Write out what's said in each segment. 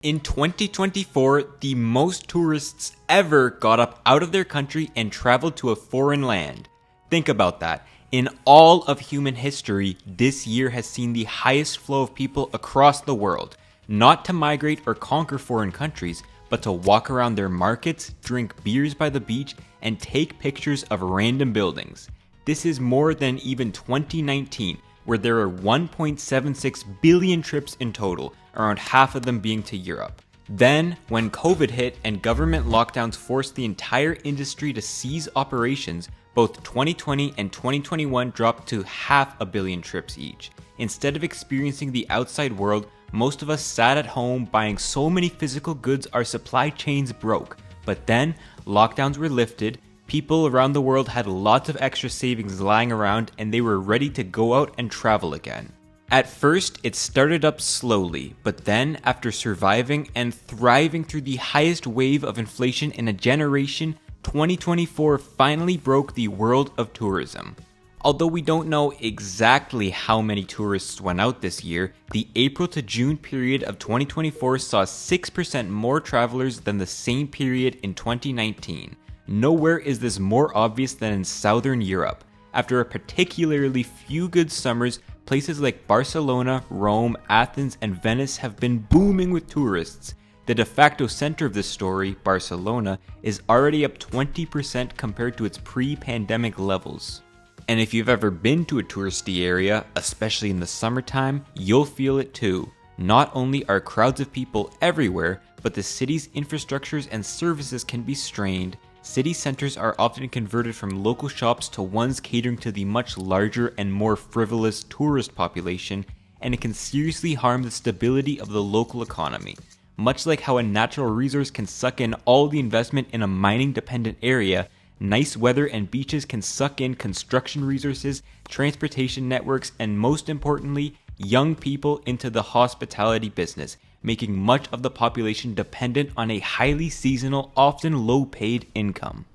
In 2024, the most tourists ever got up out of their country and traveled to a foreign land. Think about that. In all of human history, this year has seen the highest flow of people across the world, not to migrate or conquer foreign countries, but to walk around their markets, drink beers by the beach, and take pictures of random buildings. This is more than even 2019, where there are 1.76 billion trips in total, around half of them being to Europe. Then, when COVID hit and government lockdowns forced the entire industry to cease operations, both 2020 and 2021 dropped to 500 million trips each. Instead of experiencing the outside world, most of us sat at home buying so many physical goods our supply chains broke. But then, lockdowns were lifted, people around the world had lots of extra savings lying around, and they were ready to go out and travel again. At first, it started up slowly, but then, after surviving and thriving through the highest wave of inflation in a generation, 2024 finally broke the world of tourism. Although we don't know exactly how many tourists went out this year, the April to June period of 2024 saw 6% more travelers than the same period in 2019. Nowhere is this more obvious than in Southern Europe. After a particularly few good summers, places like Barcelona, Rome, Athens, and Venice have been booming with tourists. The de facto center of this story, Barcelona, is already up 20% compared to its pre-pandemic levels. And if you've ever been to a touristy area, especially in the summertime, you'll feel it too. Not only are crowds of people everywhere, but the city's infrastructures and services can be strained. City centers are often converted from local shops to ones catering to the much larger and more frivolous tourist population, and it can seriously harm the stability of the local economy. Much like how a natural resource can suck in all the investment in a mining-dependent area, nice weather and beaches can suck in construction resources, transportation networks, and most importantly, young people into the hospitality business, making much of the population dependent on a highly seasonal, often low-paid income.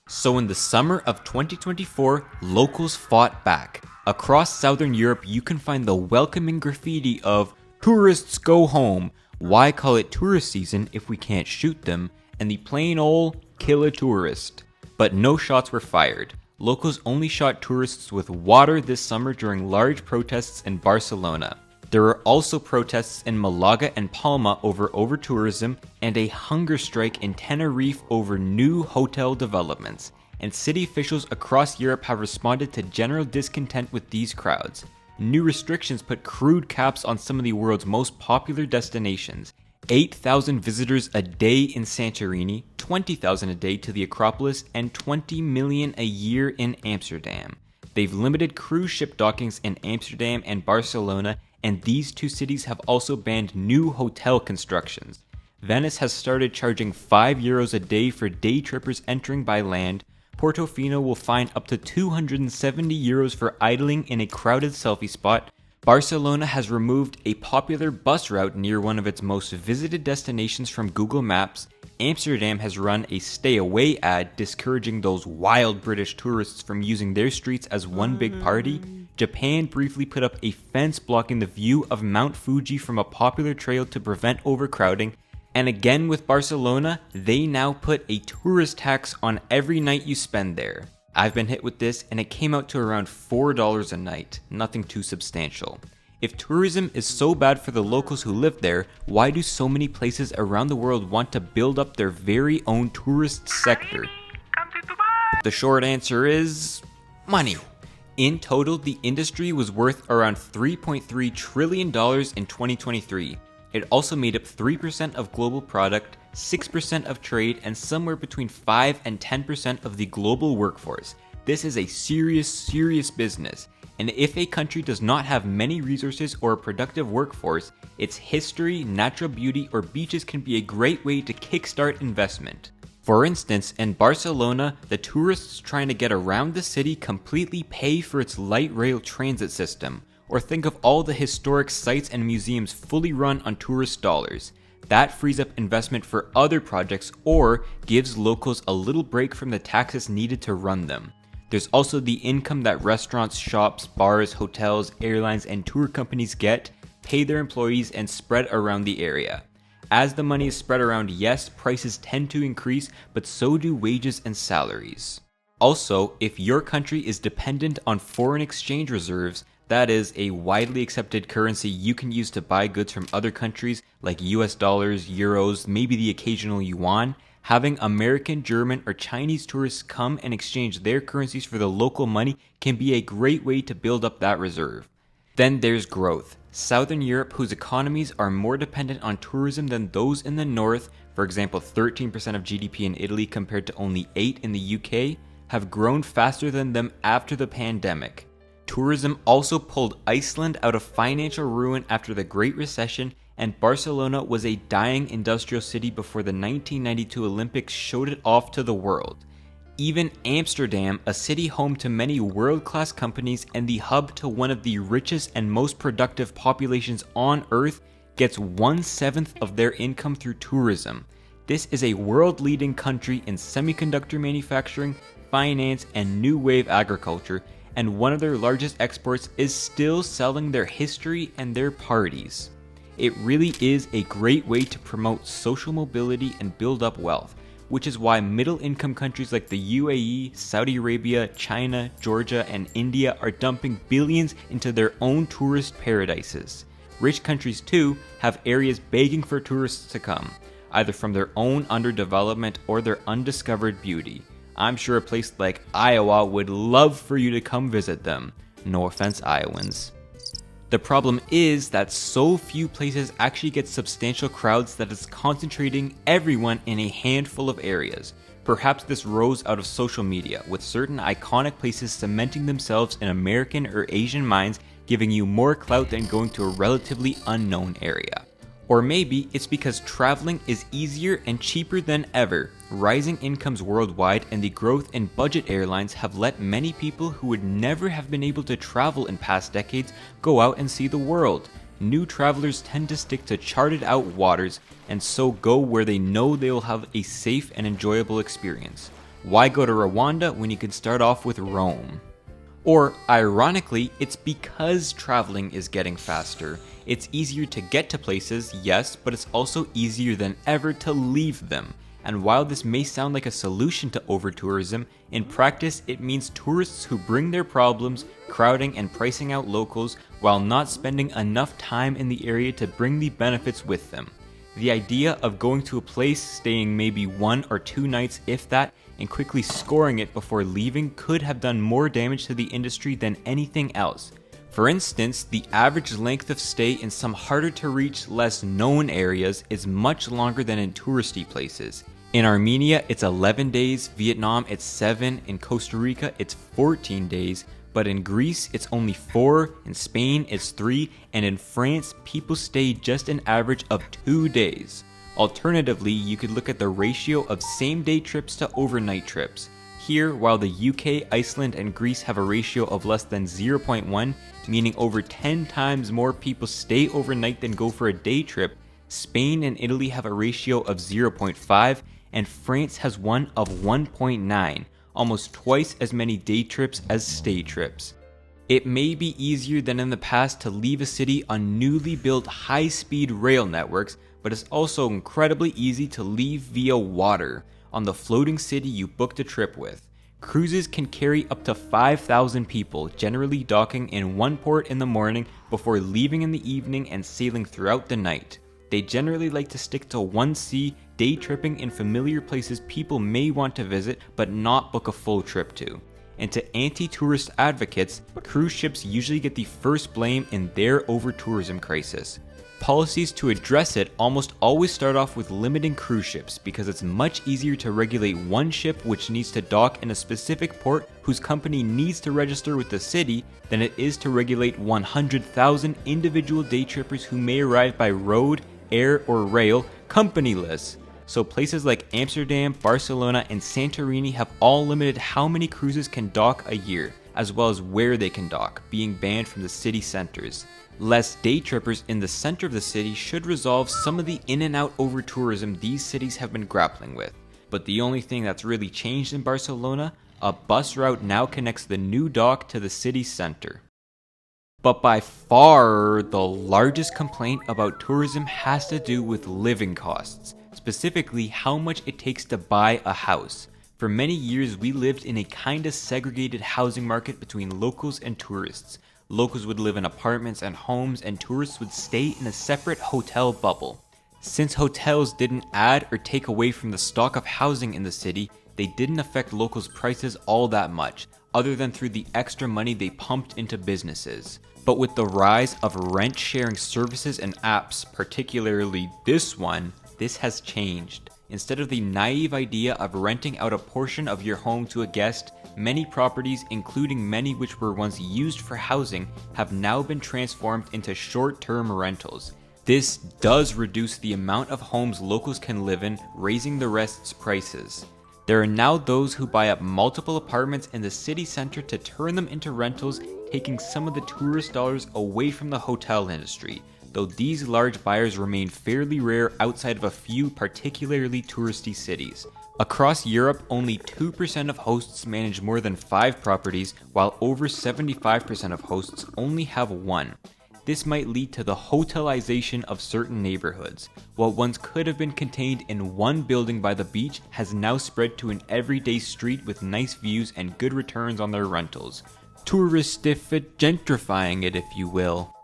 So in the summer of 2024, locals fought back. Across Southern Europe, you can find the welcoming graffiti of "Tourists go home," "Why call it tourist season if we can't shoot them?" and the plain old "Kill a tourist." But no shots were fired. Locals only shot tourists with water this summer during large protests in Barcelona. There were also protests in Malaga and Palma over over-tourism, and a hunger strike in Tenerife over new hotel developments. And city officials across Europe have responded to general discontent with these crowds. New restrictions put crude caps on some of the world's most popular destinations. 8,000 visitors a day in Santorini, 20,000 a day to the Acropolis, and 20 million a year in Amsterdam. They've limited cruise ship dockings in Amsterdam and Barcelona, and these two cities have also banned new hotel constructions. Venice has started charging €5 a day for day trippers entering by land. Portofino will fine up to €270 for idling in a crowded selfie spot. Barcelona has removed a popular bus route near one of its most visited destinations from Google Maps. Amsterdam has run a stay away ad discouraging those wild British tourists from using their streets as one big party. Japan briefly put up a fence blocking the view of Mount Fuji from a popular trail to prevent overcrowding. And again with Barcelona, they now put a tourist tax on every night you spend there. I've been hit with this, and it came out to around $4 a night, nothing too substantial. If tourism is so bad for the locals who live there, why do so many places around the world want to build up their very own tourist sector? The short answer is money. In total, the industry was worth around $3.3 trillion in 2023. It also made up 3% of global product, 6% of trade, and somewhere between 5 and 10% of the global workforce. This is a serious business. And if a country does not have many resources or a productive workforce, its history, natural beauty, or beaches can be a great way to kickstart investment. For instance, in Barcelona, the tourists trying to get around the city completely pay for its light rail transit system. Or think of all the historic sites and museums fully run on tourist dollars. That frees up investment for other projects or gives locals a little break from the taxes needed to run them. There's also the income that restaurants, shops, bars, hotels, airlines, and tour companies get, pay their employees, and spread around the area. As the money is spread around, yes, prices tend to increase, but so do wages and salaries. Also, if your country is dependent on foreign exchange reserves, that is a widely accepted currency you can use to buy goods from other countries like US dollars, euros, maybe the occasional yuan, having American, German, or Chinese tourists come and exchange their currencies for the local money can be a great way to build up that reserve. Then there's growth. Southern Europe, whose economies are more dependent on tourism than those in the north, for example 13% of GDP in Italy compared to only 8% in the UK, have grown faster than them after the pandemic. Tourism also pulled Iceland out of financial ruin after the Great Recession, and Barcelona was a dying industrial city before the 1992 Olympics showed it off to the world. Even Amsterdam, a city home to many world-class companies and the hub to one of the richest and most productive populations on Earth, gets 1/7 of their income through tourism. This is a world-leading country in semiconductor manufacturing, finance, and new wave agriculture, and one of their largest exports is still selling their history and their parties. It really is a great way to promote social mobility and build up wealth, which is why middle-income countries like the UAE, Saudi Arabia, China, Georgia, and India are dumping billions into their own tourist paradises. Rich countries too have areas begging for tourists to come, either from their own underdevelopment or their undiscovered beauty. I'm sure a place like Iowa would love for you to come visit them. No offense, Iowans. The problem is that so few places actually get substantial crowds that it's concentrating everyone in a handful of areas. Perhaps this rose out of social media, with certain iconic places cementing themselves in American or Asian minds, giving you more clout than going to a relatively unknown area. Or maybe it's because traveling is easier and cheaper than ever. Rising incomes worldwide and the growth in budget airlines have let many people who would never have been able to travel in past decades go out and see the world. New travelers tend to stick to charted out waters and so go where they know they will have a safe and enjoyable experience. Why go to Rwanda when you can start off with Rome? Or, ironically, it's because traveling is getting faster. It's easier to get to places, yes, but it's also easier than ever to leave them. And while this may sound like a solution to over-tourism, in practice it means tourists who bring their problems, crowding and pricing out locals, while not spending enough time in the area to bring the benefits with them. The idea of going to a place, staying maybe 1 or 2 nights if that, and quickly scoring it before leaving could have done more damage to the industry than anything else. For instance, the average length of stay in some harder to reach, less known areas is much longer than in touristy places. In Armenia, it's 11 days, Vietnam, it's 7, in Costa Rica, it's 14 days, but in Greece, it's only 4, in Spain, it's 3, and in France, people stay just an average of 2 days. Alternatively, you could look at the ratio of same-day trips to overnight trips. Here, while the UK, Iceland, and Greece have a ratio of less than 0.1, meaning over 10 times more people stay overnight than go for a day trip, Spain and Italy have a ratio of 0.5, and France has one of 1.9, almost twice as many day trips as stay trips. It may be easier than in the past to leave a city on newly built high-speed rail networks, but it's also incredibly easy to leave via water, on the floating city you booked a trip with. Cruises can carry up to 5,000 people, generally docking in one port in the morning before leaving in the evening and sailing throughout the night. They generally like to stick to one sea, day tripping in familiar places people may want to visit but not book a full trip to. And to anti-tourist advocates, cruise ships usually get the first blame in their over-tourism crisis. Policies to address it almost always start off with limiting cruise ships because it's much easier to regulate one ship which needs to dock in a specific port whose company needs to register with the city than it is to regulate 100,000 individual day trippers who may arrive by road, air, or rail companyless. So places like Amsterdam, Barcelona, and Santorini have all limited how many cruises can dock a year, as well as where they can dock, being banned from the city centers. Less day trippers in the center of the city should resolve some of the in and out over tourism these cities have been grappling with. But the only thing that's really changed in Barcelona, a bus route now connects the new dock to the city center. But by far, the largest complaint about tourism has to do with living costs, specifically how much it takes to buy a house. For many years, we lived in a kinda segregated housing market between locals and tourists. Locals would live in apartments and homes, and tourists would stay in a separate hotel bubble. Since hotels didn't add or take away from the stock of housing in the city, they didn't affect locals' prices all that much, other than through the extra money they pumped into businesses. But with the rise of rent-sharing services and apps, particularly this one, this has changed. Instead of the naive idea of renting out a portion of your home to a guest, many properties, including many which were once used for housing, have now been transformed into short-term rentals. This does reduce the amount of homes locals can live in, raising the rest's prices. There are now those who buy up multiple apartments in the city center to turn them into rentals, taking some of the tourist dollars away from the hotel industry, though these large buyers remain fairly rare outside of a few particularly touristy cities. Across Europe, only 2% of hosts manage more than 5 properties, while over 75% of hosts only have 1. This might lead to the hotelization of certain neighborhoods. What once could have been contained in one building by the beach has now spread to an everyday street with nice views and good returns on their rentals. Gentrifying it, if you will.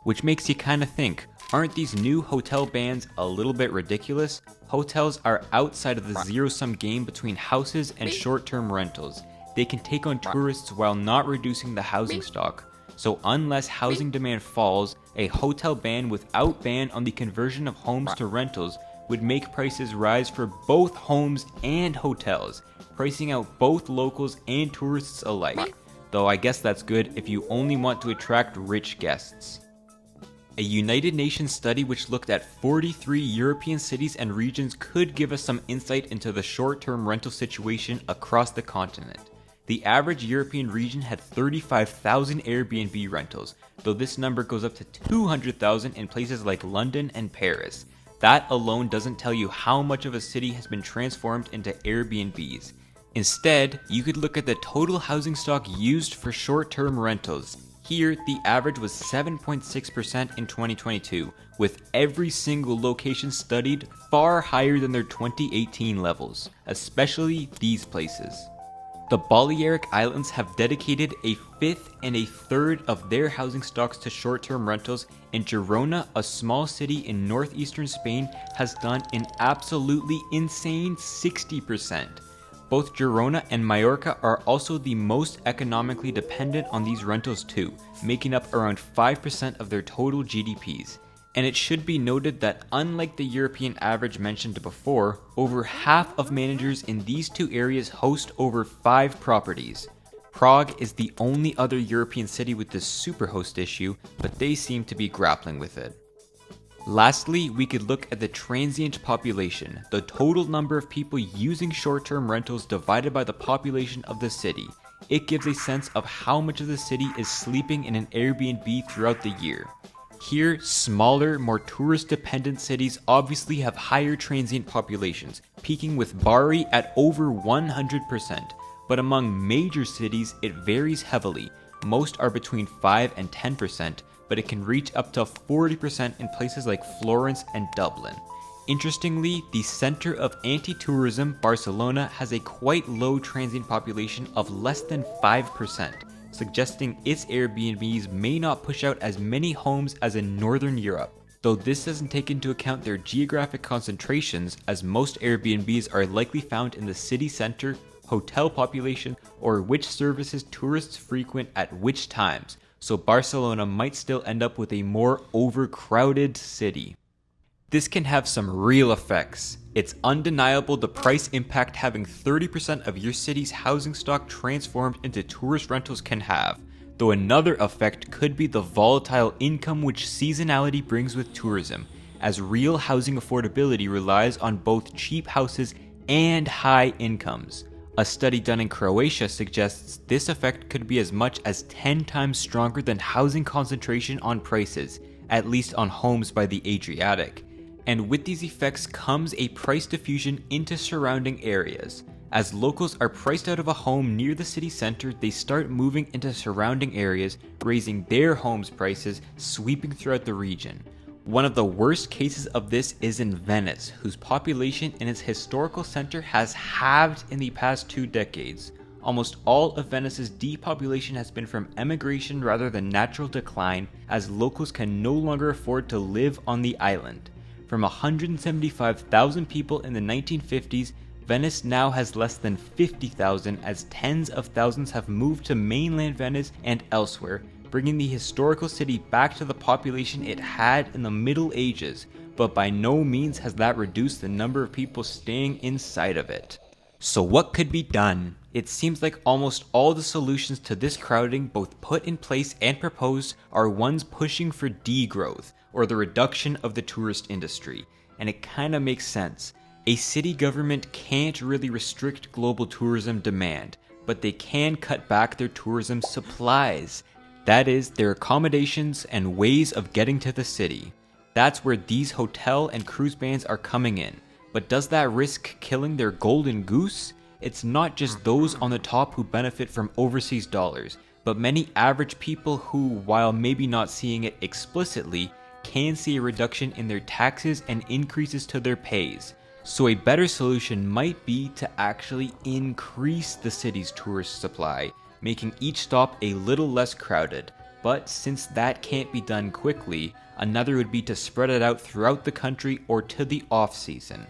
Which makes you kinda think, aren't these new hotel bans a little bit ridiculous? Hotels are outside of the zero-sum game between houses and short-term rentals. They can take on tourists while not reducing the housing stock. So unless housing demand falls, a hotel ban without ban on the conversion of homes to rentals would make prices rise for both homes and hotels, pricing out both locals and tourists alike. Though I guess that's good if you only want to attract rich guests. A United Nations study which looked at 43 European cities and regions could give us some insight into the short-term rental situation across the continent. The average European region had 35,000 Airbnb rentals, though this number goes up to 200,000 in places like London and Paris. That alone doesn't tell you how much of a city has been transformed into Airbnbs. Instead, you could look at the total housing stock used for short-term rentals. Here, the average was 7.6% in 2022, with every single location studied far higher than their 2018 levels, especially these places. The Balearic Islands have dedicated a fifth and a third of their housing stocks to short-term rentals, and Girona, a small city in northeastern Spain, has done an absolutely insane 60%. Both Girona and Mallorca are also the most economically dependent on these rentals too, making up around 5% of their total GDPs. And it should be noted that unlike the European average mentioned before, over half of managers in these two areas host over 5 properties. Prague is the only other European city with this superhost issue, but they seem to be grappling with it. Lastly, we could look at the transient population, the total number of people using short-term rentals divided by the population of the city. It gives a sense of how much of the city is sleeping in an Airbnb throughout the year. Here, smaller, more tourist-dependent cities obviously have higher transient populations, peaking with Bari at over 100%. But among major cities, it varies heavily. Most are between 5 and 10%, but it can reach up to 40% in places like Florence and Dublin. Interestingly, the center of anti-tourism, Barcelona, has a quite low transient population of less than 5%. Suggesting its Airbnbs may not push out as many homes as in Northern Europe, though this doesn't take into account their geographic concentrations, as most Airbnbs are likely found in the city center, hotel population, or which services tourists frequent at which times, so Barcelona might still end up with a more overcrowded city. This can have some real effects. It's undeniable the price impact having 30% of your city's housing stock transformed into tourist rentals can have, though another effect could be the volatile income which seasonality brings with tourism, as real housing affordability relies on both cheap houses and high incomes. A study done in Croatia suggests this effect could be as much as 10 times stronger than housing concentration on prices, at least on homes by the Adriatic. And with these effects comes a price diffusion into surrounding areas. As locals are priced out of a home near the city center, they start moving into surrounding areas, raising their homes' prices, sweeping throughout the region. One of the worst cases of this is in Venice, whose population in its historical center has halved in the past 2 decades. Almost all of Venice's depopulation has been from emigration rather than natural decline, as locals can no longer afford to live on the island. From 175,000 people in the 1950s, Venice now has less than 50,000, as tens of thousands have moved to mainland Venice and elsewhere, bringing the historical city back to the population it had in the Middle Ages, but by no means has that reduced the number of people staying inside of it. So what could be done? It seems like almost all the solutions to this crowding, both put in place and proposed, are ones pushing for degrowth, or the reduction of the tourist industry. And it kinda makes sense. A city government can't really restrict global tourism demand, but they can cut back their tourism supplies. That is, their accommodations and ways of getting to the city. That's where these hotel and cruise bans are coming in. But does that risk killing their golden goose? It's not just those on the top who benefit from overseas dollars, but many average people who, while maybe not seeing it explicitly, can see a reduction in their taxes and increases to their pays. So a better solution might be to actually increase the city's tourist supply, making each stop a little less crowded. But since that can't be done quickly, another would be to spread it out throughout the country or to the off-season.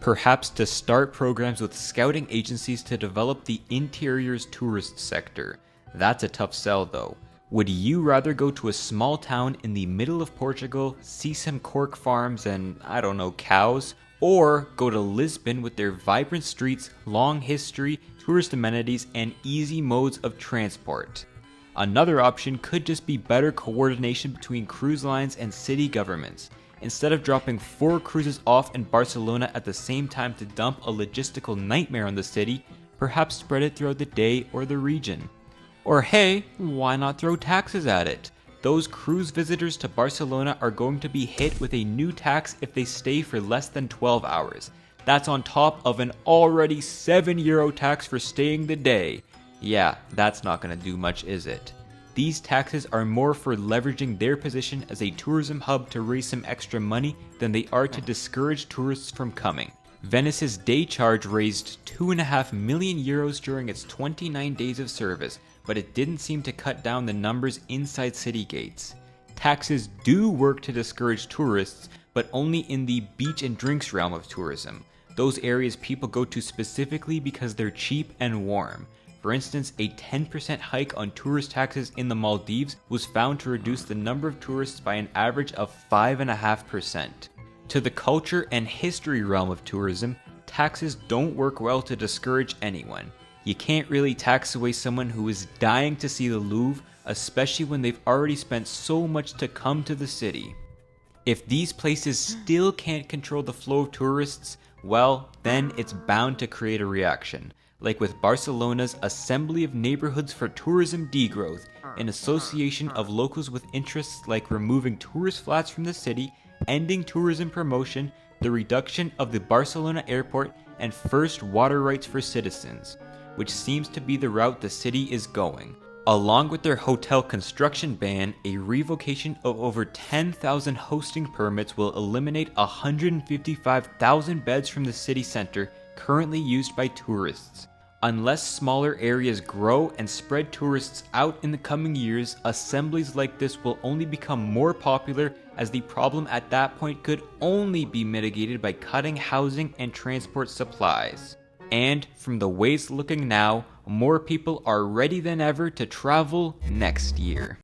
Perhaps to start programs with scouting agencies to develop the interior's tourist sector. That's a tough sell though. Would you rather go to a small town in the middle of Portugal, see some cork farms and, I don't know, cows? Or go to Lisbon with their vibrant streets, long history, tourist amenities, and easy modes of transport? Another option could just be better coordination between cruise lines and city governments. Instead of dropping 4 cruises off in Barcelona at the same time to dump a logistical nightmare on the city, perhaps spread it throughout the day or the region. Or hey, why not throw taxes at it? Those cruise visitors to Barcelona are going to be hit with a new tax if they stay for less than 12 hours. That's on top of an already €7 tax for staying the day. Yeah, that's not going to do much, is it? These taxes are more for leveraging their position as a tourism hub to raise some extra money than they are to discourage tourists from coming. Venice's day charge raised €2.5 million during its 29 days of service, but it didn't seem to cut down the numbers inside city gates. Taxes do work to discourage tourists, but only in the beach and drinks realm of tourism. Those areas people go to specifically because they're cheap and warm. For instance, a 10% hike on tourist taxes in the Maldives was found to reduce the number of tourists by an average of 5.5%. To the culture and history realm of tourism, taxes don't work well to discourage anyone. You can't really tax away someone who is dying to see the Louvre, especially when they've already spent so much to come to the city. If these places still can't control the flow of tourists, well, then it's bound to create a reaction. Like with Barcelona's Assembly of Neighborhoods for Tourism Degrowth, an association of locals with interests like removing tourist flats from the city, ending tourism promotion, the reduction of the Barcelona airport, and first water rights for citizens, which seems to be the route the city is going. Along with their hotel construction ban, a revocation of over 10,000 hosting permits will eliminate 155,000 beds from the city center currently used by tourists. Unless smaller areas grow and spread tourists out in the coming years, assemblies like this will only become more popular, as the problem at that point could only be mitigated by cutting housing and transport supplies. And from the way it's looking now, more people are ready than ever to travel next year.